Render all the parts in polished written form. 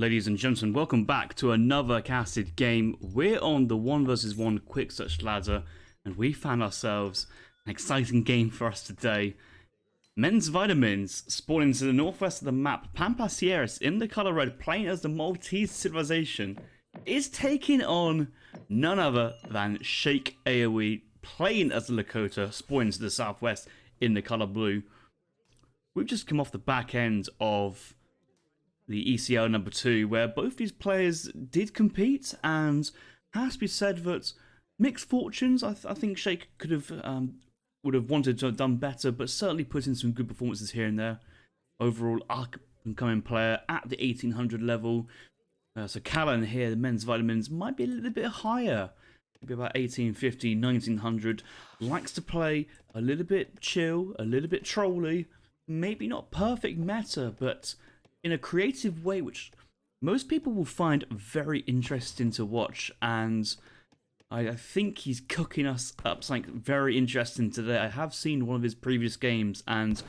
Ladies and gentlemen, welcome back to another casted game. We're on the 1 versus 1 quick search ladder, and we found ourselves an exciting game for us today. Men's Vitamins spawning to the northwest of the map. Pampas Sierras in the color red, playing as the Maltese civilization, is taking on none other than Sheikh AoE, playing as the Lakota, spawning to the southwest in the color blue. We've just come off the back end of the ECL number 2, where both these players did compete, and has to be said that mixed fortunes. I think Sheikh could have would have wanted to have done better, but certainly put in some good performances here and there. Overall, up-and-coming player at the 1800 level. SirCallen here, the men's vitamins, might be a little bit higher. Maybe about 1850, 1900. Likes to play a little bit chill, a little bit trolly. Maybe not perfect meta, but in a creative way, which most people will find very interesting to watch. And I think he's cooking us up something very interesting today. I have seen one of his previous games, and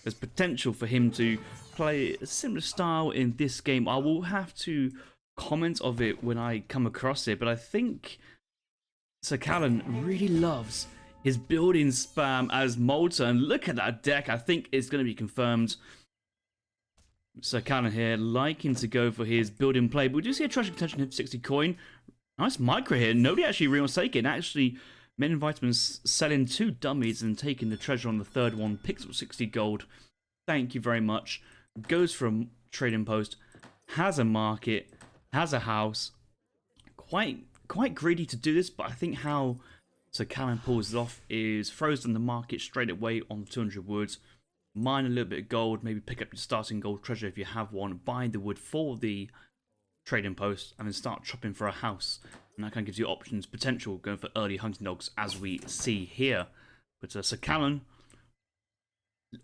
there's potential for him to play a similar style in this game. I will have to comment of it when I come across it, but I think SirCallen really loves his building spam as Malta, and look at that deck. I think it's going to be confirmed. SirCallen here liking to go for his building play, but we do see a treasure contention hit 60 coin. Nice micro here. Nobody actually really wants to take it. Actually, Men Vitamins selling 2 dummies and taking the treasure on the third one. Picks up 60 gold. Thank you very much. Goes for a trading post. Has a market. Has a house. Quite greedy to do this, but I think how SirCallen pulls it off is throws in the market straight away on 200 woods. Mine a little bit of gold. Maybe pick up your starting gold treasure if you have one. Buy the wood for the trading post, and then start chopping for a house, and that kind of gives you options, potential going for early hunting dogs, as we see here. But SirCallen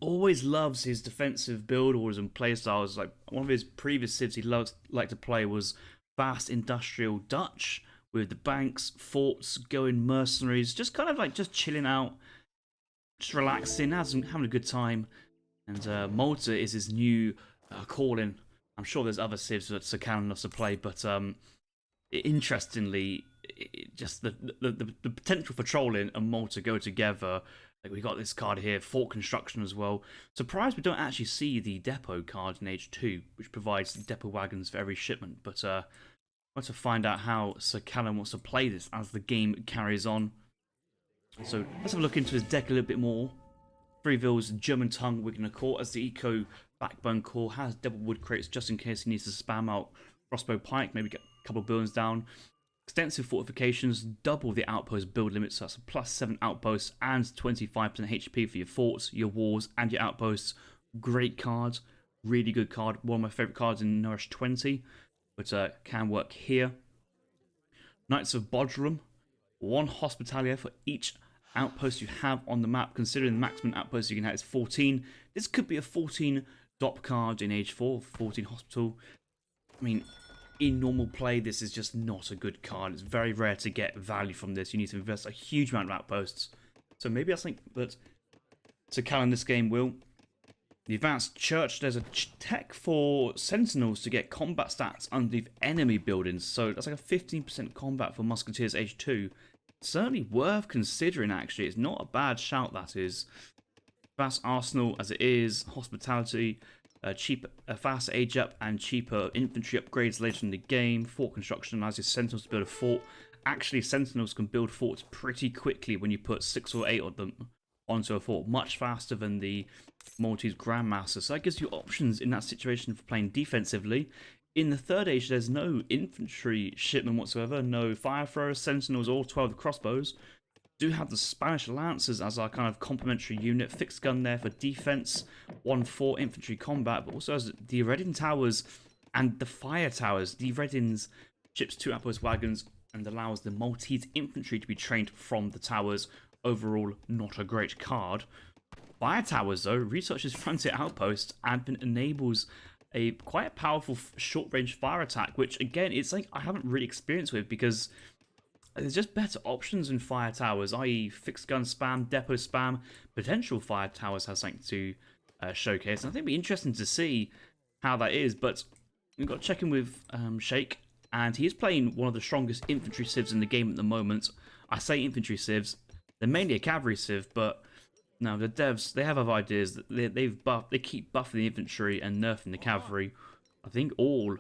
always loves his defensive build orders and play styles. Like one of his previous civs he liked to play was fast industrial Dutch with the banks, forts, going mercenaries, just kind of like just chilling out, just relaxing, having a good time. And Malta is his new calling. I'm sure there's other civs that SirCallen loves to play, but interestingly, just the potential for trolling and Malta go together. Like we got this card here, fort construction as well. Surprised we don't actually see the depot card in Age 2, which provides depot wagons for every shipment. But I want to find out how SirCallen wants to play this as the game carries on. So let's have a look into his deck a little bit more. Freeville's German tongue, Wigner core as the eco backbone core, has double wood crates just in case he needs to spam out crossbow pike, maybe get a couple of buildings down. Extensive fortifications, double the outpost build limit, so that's a +7 outposts and 25% HP for your forts, your walls, and your outposts. Great card, really good card. One of my favourite cards in Nourish 20, but can work here. Knights of Bodrum, 1 hospitalia for each outpost you have on the map. Considering the maximum outpost you can have is 14, this could be a 14 DOP card in Age 4, 14 hospital. I mean, in normal play, this is just not a good card. It's very rare to get value from this. You need to invest a huge amount of outposts. So maybe I think that SirCallen this game will. The Advanced Church, there's a tech for Sentinels to get combat stats underneath enemy buildings. So that's like a 15% combat for Musketeers Age 2. Certainly worth considering, actually. It's not a bad shout, that is. Fast Arsenal as it is, hospitality, cheaper, faster age up, and cheaper infantry upgrades later in the game. Fort construction allows your Sentinels to build a fort. Actually, Sentinels can build forts pretty quickly when you put 6 or 8 of them onto a fort, much faster than the Maltese Grandmaster. So that gives you options in that situation for playing defensively. In the third age, there's no infantry shipment whatsoever, no fire throwers, sentinels, or 12 crossbows. Do have the Spanish Lancers as our kind of complementary unit. Fixed gun there for defense, 1-4 infantry combat, but also has the Reading Towers and the Fire Towers. The Readings ships 2 outpost wagons and allows the Maltese infantry to be trained from the towers. Overall, not a great card. Fire Towers, though, researches frontier outposts and enables a quite powerful short-range fire attack, which again, it's like I haven't really experienced with because there's just better options in fire towers, i.e. fixed gun spam, depot spam. Potential fire towers has something to showcase, and I think it'd be interesting to see how that is. But we've got to check in with Shake, and he is playing one of the strongest infantry civs in the game at the moment. I say infantry civs, they're mainly a cavalry civ, but no, the devs, they have other ideas. They keep buffing the infantry and nerfing the cavalry. I think all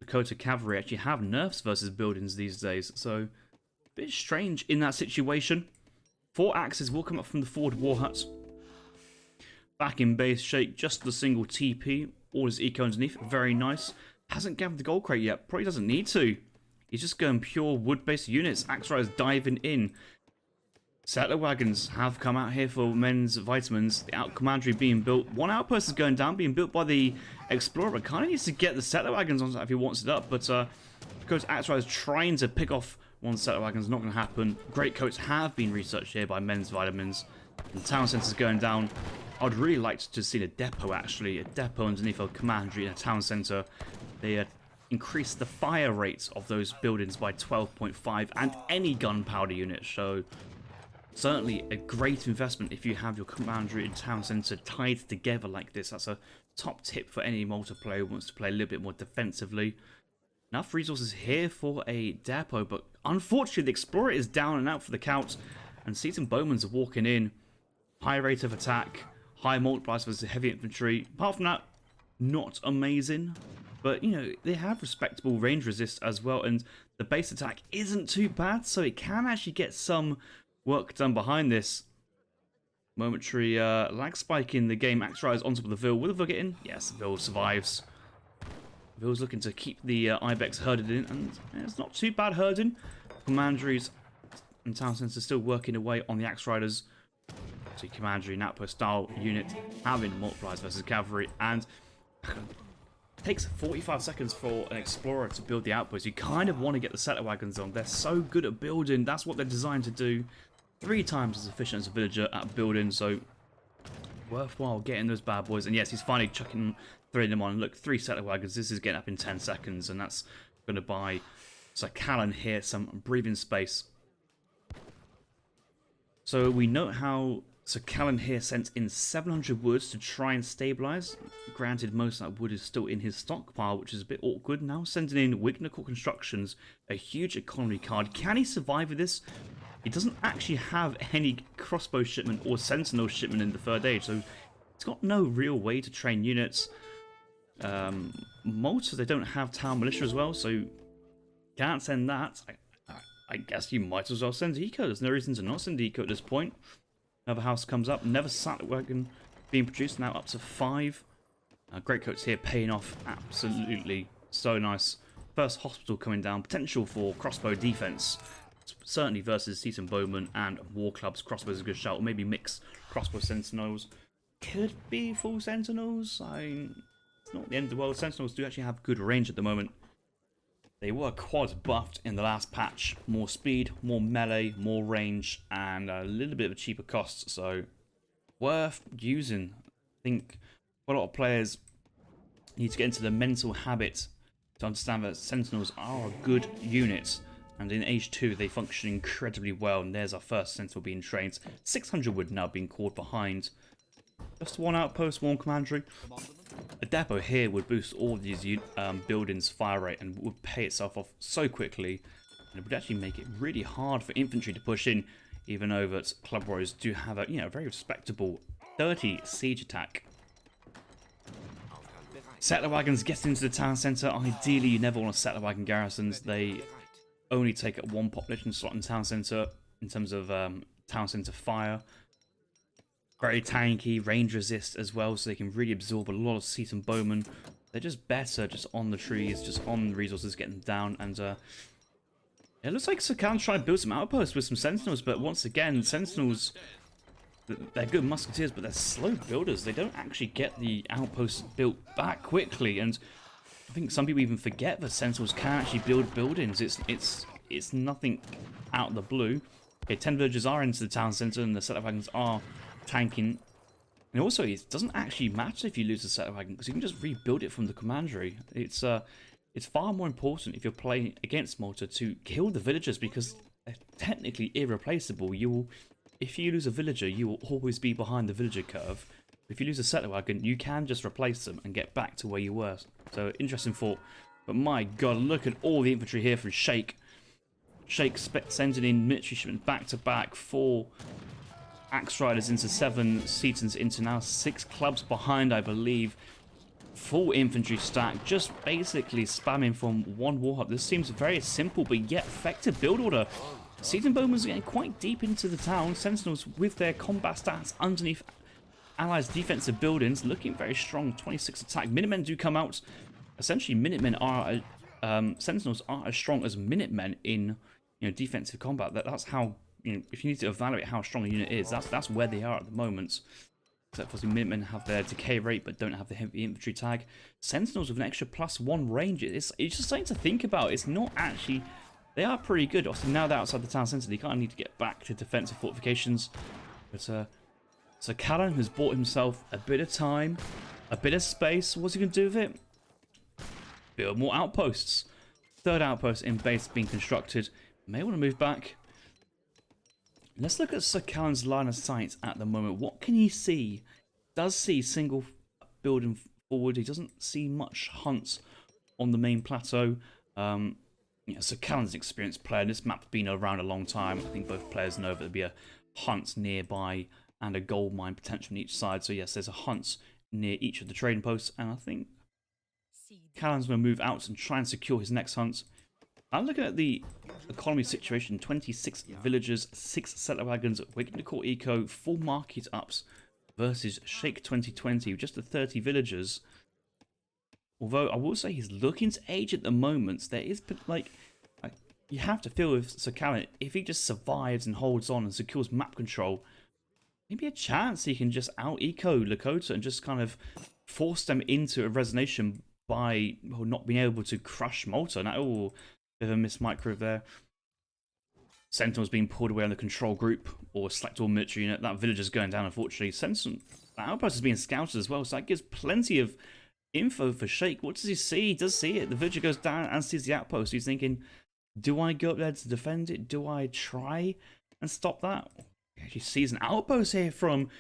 lakota cavalry actually have nerfs versus buildings these days, so a bit strange in that situation. 4 axes will come up from the forward war hut. Back in base, Shake just the single TP. All his eco underneath, very nice. Hasn't gathered the gold crate yet, probably doesn't need to. He's just going pure wood-based units. Axe Riders diving in. Settler wagons have come out here for men's vitamins. The out commandery being built. One outpost is going down, being built by the explorer, but kind of needs to get the settler wagons on if he wants it up. But because Axe Riders trying to pick off one settler wagon is not going to happen. Great coats have been researched here by men's vitamins. And the town centre is going down. I'd really like to see a depot, actually. A depot underneath a commandery in a town centre. They increased the fire rates of those buildings by 12.5 and any gunpowder unit. So certainly a great investment if you have your commandery and town centre tied together like this. That's a top tip for any multiplayer who wants to play a little bit more defensively. Enough resources here for a depot, but unfortunately the explorer is down and out for the count. And Seaton Bowmans are walking in. High rate of attack. High multipliers versus heavy infantry. Apart from that, not amazing. But, you know, they have respectable range resist as well. And the base attack isn't too bad. So it can actually get some work done behind this. Momentary lag spike in the game. Axe Riders on top of the Vil. Will the Vil get in? Yes, the Vil survives. Vil's looking to keep the Ibex herded in. And it's not too bad herding. Commanderies and Town Centre still working away on the Axe Riders. So commandery and outpost style unit having multipliers versus cavalry, and it takes 45 seconds for an explorer to build the outpost. You kind of want to get the settler wagons on. They're so good at building. That's what they're designed to do. 3 times as efficient as a villager at building, so worthwhile getting those bad boys. And yes, he's finally chucking 3 of them on. Look, 3 settler wagons. This is getting up in 10 seconds, and that's going to buy SirCallen here some breathing space. So we note how SirCallen here sent in 700 woods to try and stabilise. Granted, most of that wood is still in his stockpile, which is a bit awkward. Now sending in Wignacourt Constructions, a huge economy card. Can he survive with this? He doesn't actually have any crossbow shipment or sentinel shipment in the 3rd age, so he's got no real way to train units. Malta, they don't have town militia as well, so can't send that. I guess you might as well send eco. There's no reason to not send eco at this point. Another house comes up. Never settler wagon being produced. Now up to 5. Great coats here paying off. Absolutely so nice. First hospital coming down. Potential for crossbow defense. Certainly versus Seaton Bowman and War Club's crossbows is a good shout. Or maybe mix crossbow sentinels. Could be full sentinels. It's not the end of the world. Sentinels do actually have good range at the moment. They were quad buffed in the last patch. More speed, more melee, more range, and a little bit of a cheaper cost. So, worth using. I think a lot of players need to get into the mental habit to understand that Sentinels are a good unit. And in Age 2, they function incredibly well. And there's our first Sentinel being trained. 600 wood now being called behind. Just 1 outpost, 1 commandery. A depot here would boost all of these buildings' fire rate and would pay itself off so quickly. And it would actually make it really hard for infantry to push in, even though that Club Warriors do have a very respectable 30 siege attack. Settler wagons get into the town centre. Ideally, you never want to settler wagon garrisons. They only take up 1 population slot in town centre in terms of town centre fire. Very tanky, range resist as well, so they can really absorb a lot of Seaton Bowman. They're just better, just on the trees, just on the resources, getting them down. And it looks like SirCallen's trying to build some outposts with some Sentinels, but once again, Sentinels, they're good musketeers, but they're slow builders. They don't actually get the outposts built back quickly, and I think some people even forget that Sentinels can actually build buildings. It's nothing out of the blue. Okay, 10 villagers are into the town centre, and the settler wagons are tanking. And also, it doesn't actually matter if you lose the settler wagon, because you can just rebuild it from the commandery. It's far more important if you're playing against Malta to kill the villagers, because they're technically irreplaceable. If you lose a villager, you will always be behind the villager curve, If you lose a settler wagon, you can just replace them and get back to where you were. So, interesting thought. But my god, look at all the infantry here from Sheikh. Sheikh sending in military shipments back to back. 4 Axe Riders into 7 Setons into now 6 clubs behind, I believe. Full infantry stack, just basically spamming from one warhawk. This seems very simple but yet effective build order. Seton Bowman's getting quite deep into the town. Sentinels with their combat stats underneath Allies' defensive buildings, looking very strong. 26 attack. Minutemen do come out. Essentially, Minutemen are Sentinels are as strong as Minutemen in defensive combat. That's how if you need to evaluate how strong a unit is, that's where they are at the moment. Except for the Minutemen have their decay rate but don't have the heavy infantry tag. Sentinels with an extra +1 range. It's just something to think about. It's not actually. They are pretty good. Obviously, now they're outside the town centre, they kind of need to get back to defensive fortifications. But SirCallen has bought himself a bit of time, a bit of space. What's he going to do with it? Build more outposts. 3rd outpost in base being constructed. May want to move back. Let's look at SirCallen's line of sight at the moment. What can he see? Does see single building forward. He doesn't see much hunts on the main plateau. SirCallen's an experienced player. This map's been around a long time. I think both players know that there'll be a hunt nearby and a gold mine potential on each side. So yes, there's a hunt near each of the trading posts, and I think Callen's going to move out and try and secure his next hunt. I'm looking at the economy situation. 26 villagers, 6 settler wagons, waiting to call eco, 4 market ups versus Sheikh 2020 with just the 30 villagers. Although I will say he's looking to age at the moment. There is you have to feel with SirCallen, if he just survives and holds on and secures map control, maybe a chance he can just out-eco Lakota and just kind of force them into a resignation by not being able to crush Malta. Now, bit of a miss micro there. Sentinel's being pulled away on the control group or select all military unit. That villager's going down, unfortunately. Sentinel, that outpost is being scouted as well, so that gives plenty of info for Sheikh. What does he see? He does see it. The villager goes down and sees the outpost. He's thinking, do I go up there to defend it? Do I try and stop that? He sees an outpost here from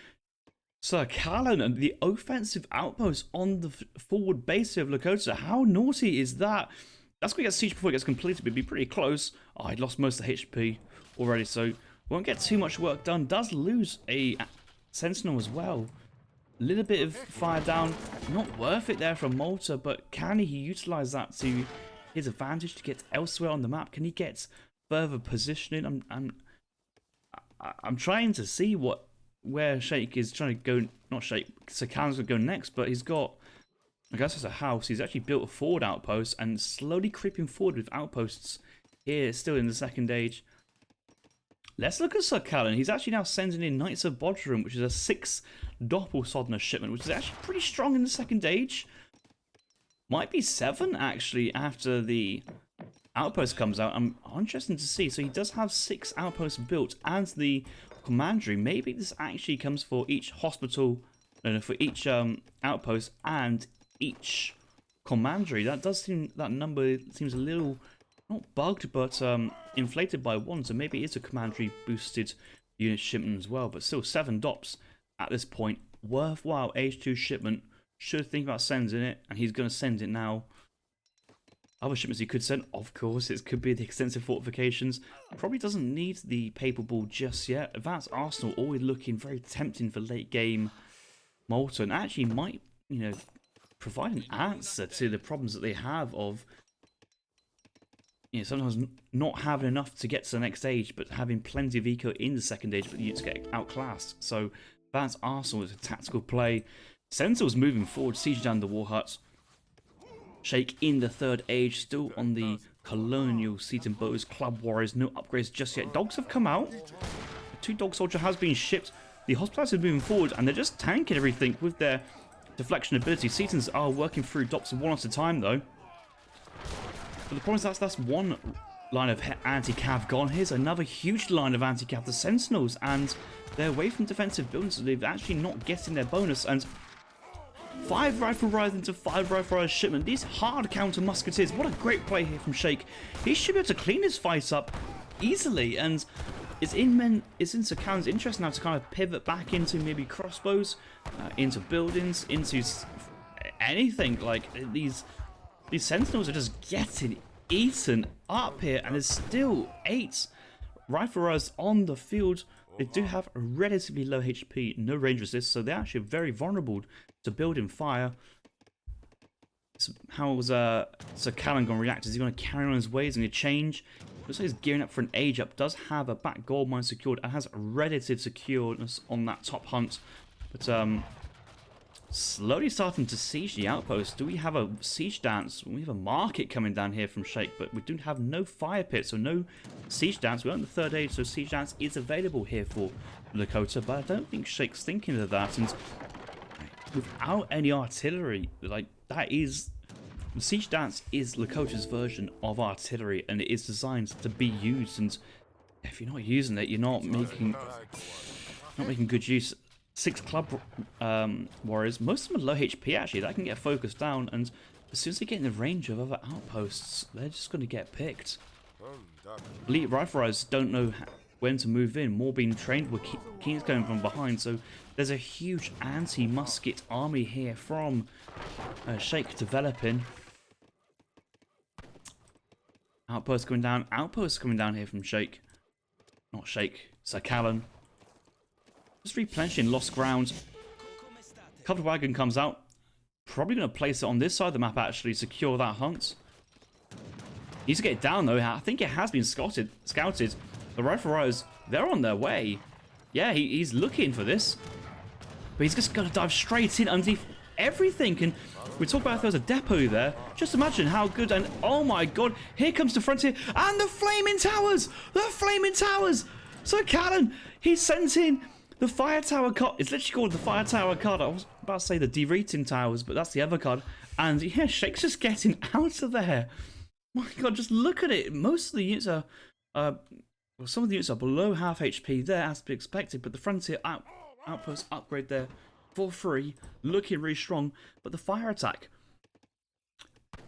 SirCallen, and the offensive outpost on the forward base of Lakota. How naughty is that? That's going to get siege before it gets completed, but it'd be pretty close. Oh, I'd lost most of the HP already, so won't get too much work done. Does lose a Sentinel as well. A little bit of fire down. Not worth it there from Malta, but can he utilize that to his advantage to get elsewhere on the map? Can he get further positioning? I'm trying to see where Sheikh is trying to go. Not Sheikh, SirCallen's going to go next, but he's got, I guess it's a house. He's actually built a forward outpost and slowly creeping forward with outposts here, still in the second age. Let's look at SirCallen. He's actually now sending in Knights of Bodrum, which is a 6 Doppelsodner shipment, which is actually pretty strong in the second age. Might be 7 actually after the outpost comes out. I'm interested to see. So he does have 6 outposts built and the commandery. Maybe this actually comes for each hospital, for each outpost and each commandery. That does seem, that number seems a little, not bugged, but inflated by 1. So maybe it's a commandery boosted unit shipment as well. But still 7 DOPs at this point. Worthwhile H2 shipment. Should think about sending it, and he's going to send it now. Other shipments he could send, of course, it could be the extensive fortifications. Probably doesn't need the paper ball just yet. Advanced Arsenal always looking very tempting for late game Malta, and actually might, provide an answer to the problems that they have of, sometimes not having enough to get to the next stage, but having plenty of eco in the second stage, but the units get outclassed. So Advanced Arsenal is a tactical play. Sentinel's moving forward, siege down the war huts. Sheikh in the third age, still on the colonial Seton bows. Club warriors, no upgrades just yet. Dogs have come out. The 2 dog soldier has been shipped. The hospitals are moving forward, and they're just tanking everything with their deflection ability. Setons are working through DOPs one at a time, though. But the problem is that's one line of anti-cav gone. Here's another huge line of anti-cav. The Sentinels, and they're away from defensive buildings, so they're actually not getting their bonus. And 5 rifle riders into 5 rifle riders shipment. These hard counter musketeers. What a great play here from Sheikh. He should be able to clean his fight up easily. And it's in SirCallen's interest now to kind of pivot back into maybe crossbows, into buildings, into anything. Like these sentinels are just getting eaten up here, and there's still 8 rifle runners on the field. They do have a relatively low HP, no range resist, so they're actually very vulnerable to building fire. So how's SirCallen going to react? Is he going to carry on his ways and change? Looks like he's gearing up for an age up. Does have a back gold mine secured and has relative secureness on that top hunt. But slowly starting to siege the outpost. Do we have a siege dance? We have a market coming down here from Sheikh, but we do have no fire pit, so no siege dance. We're on the 3rd age, so siege dance is available here for Lakota, but I don't think Sheikh's thinking of that. And without any artillery, like that is... Siege Dance is Lakota's version of artillery, and it is designed to be used, and if you're not using it, you're not making good use. 6 club warriors, most of them are low HP actually, that can get focused down, and as soon as they get in the range of other outposts, they're just going to get picked. Elite rifle riders don't know when to move in, more being trained with Keen's going from behind, so there's a huge anti-musket army here from Sheikh developing. Outposts coming down here from Sheikh. Not Sheikh, SirCallen. Just replenishing lost ground. Covered wagon comes out. Probably going to place it on this side of the map actually, secure that hunt. Needs to get it down though. I think it has been scouted. The rifle riders, they're on their way. Yeah, he's looking for this. But he's just going to dive straight in underneath everything. And we talk about if there was a depot there. Just imagine how good. And oh my god, here comes the frontier. And the flaming towers. The flaming towers. SirCallen, he sent in the fire tower card. It's literally called the fire tower card. I was about to say the derating towers, but that's the other card. And yeah, Sheikh's just getting out of there. My god, just look at it. Most of the units are... well, some of the units are below half HP there, as to be expected, but the frontier outpost upgrade there for free, looking really strong. But the fire attack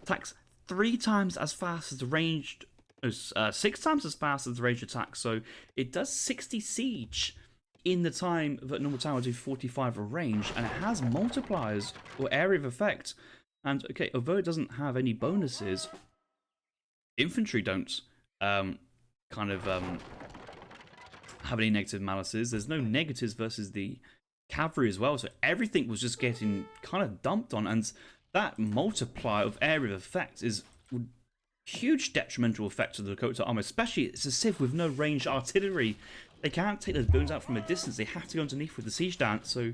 attacks 3 times as fast as the ranged, 6 times as fast as the ranged attack. So it does 60 siege in the time that normal tower do 45 of range, and it has multipliers or area of effect. And okay, although it doesn't have any bonuses, infantry don't have any negative malices. There's no negatives versus the cavalry as well, so everything was just getting kind of dumped on, and that multiplier of area of effect is huge detrimental effect to the Lakota armor, especially it's a civ with no ranged artillery. They can't take those boons out from a distance, they have to go underneath with the siege dance. So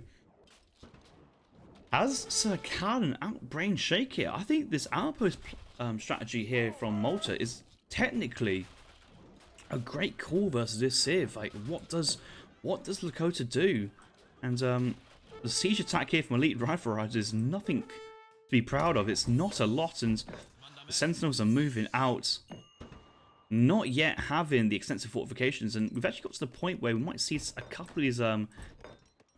as SirCallen outbrain Sheikh here, I think this outpost strategy here from Malta is technically a great call versus this civ. Like, what does Lakota do? And the siege attack here from elite rifle riders is nothing to be proud of. It's not a lot, and the sentinels are moving out, not yet having the extensive fortifications. And we've actually got to the point where we might see a couple of these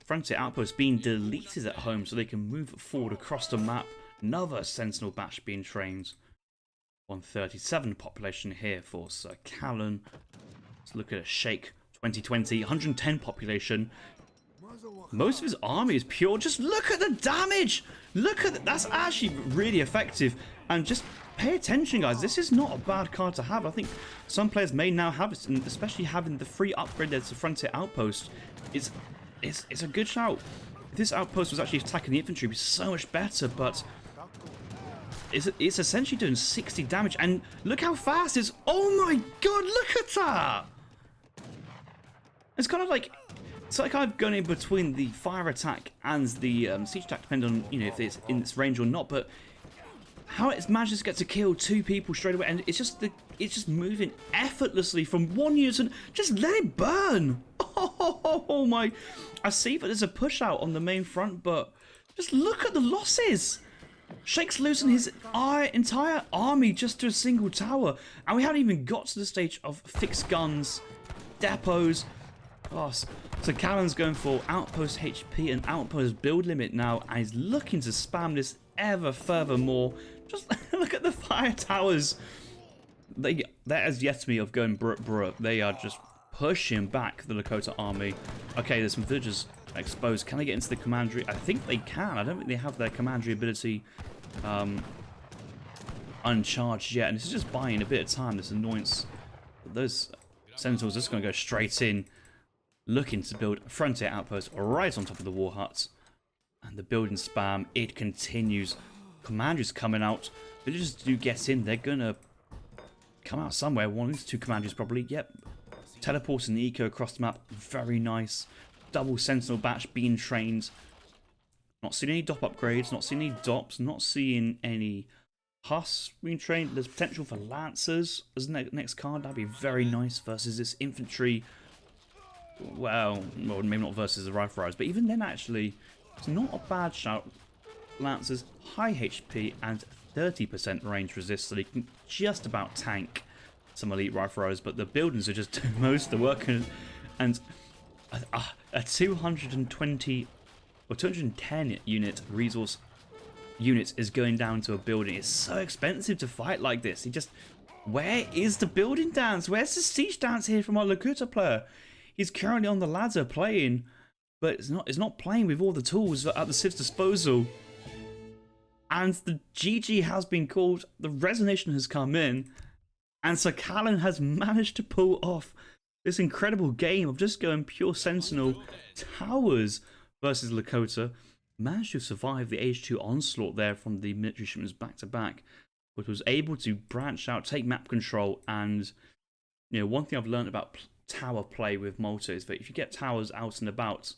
frontier outposts being deleted at home, so they can move forward across the map. Another sentinel batch being trained. 137 population here for SirCallen. Let's look at a Sheikh 2020, 110 population. Most of his army is pure. Just look at the damage. Look at that. That's actually really effective. And just pay attention, guys. This is not a bad card to have. I think some players may now have it, and especially having the free upgrade there to Frontier Outpost. It's a good shout. If this outpost was actually attacking the infantry, it would be so much better, but it's essentially doing 60 damage. And look how fast it's... Oh my god, look at that! It's kind of like... It's like I've gone in between the fire attack and the siege attack, depending on, you know, if it's in its range or not, but how it manages to get to kill 2 people straight away, and it's just moving effortlessly from one unit and just let it burn. Oh my! I see that there's a push out on the main front, but just look at the losses. Sheikh's losing his entire army just to a single tower, and we haven't even got to the stage of fixed guns, depots. Oh, so Callan's going for outpost HP and outpost build limit now, and he's looking to spam this ever further more. Just look at the fire towers. That has yet to me of going bruh. They are just pushing back the Lakota army. Okay, there's some villagers exposed. Can they get into the commandery? I think they can. I don't think they have their commandery ability uncharged yet, and this is just buying a bit of time, this annoyance. Those sentinels are just going to go straight in, looking to build a frontier outpost right on top of the war huts. And the building spam, it continues. Commanders coming out. Villagers do get in. They're going to come out somewhere. One of these two commanders probably. Yep. Teleporting the eco across the map. Very nice. Double sentinel batch being trained. Not seeing any DOP upgrades. Not seeing any DOPs. Not seeing any Huss being trained. There's potential for Lancers as the next card. That'd be very nice versus this infantry. Well, maybe not versus the rifle riders, but even then, actually, it's not a bad shout. Lancers, high HP and 30% range resist, so they can just about tank some elite rifle riders, but the buildings are just doing most of the work. And a 220 or 210 unit resource unit is going down to a building. It's so expensive to fight like this. Where is the building dance? Where's the siege dance here from our Lakota player? He's currently on the ladder playing, but it's not playing with all the tools at the Civ's disposal. And the GG has been called, the resignation has come in, and SirCallen has managed to pull off this incredible game of just going pure Sentinel towers versus Lakota. Managed to survive the Age 2 onslaught there from the military shipments back to back, but was able to branch out, take map control, and one thing I've learned about tower play with Malta is that if you get towers out and about,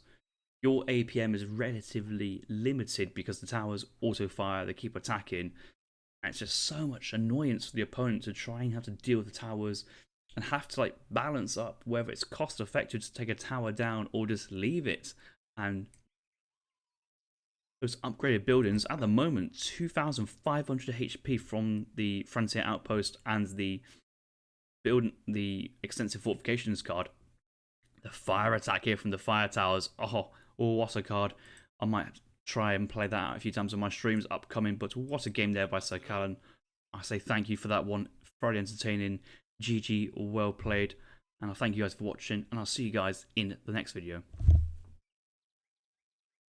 your APM is relatively limited because the towers auto fire, they keep attacking, and it's just so much annoyance for the opponent to try and have to deal with the towers and have to balance up whether it's cost effective to take a tower down or just leave it. And those upgraded buildings at the moment, 2,500 HP from the frontier outpost and the extensive fortifications card. The fire attack here from the fire towers. Oh, what a card. I might try and play that out a few times on my streams upcoming, but what a game there by SirCallen. I say thank you for that one. Very entertaining. GG, well played. And I thank you guys for watching, and I'll see you guys in the next video.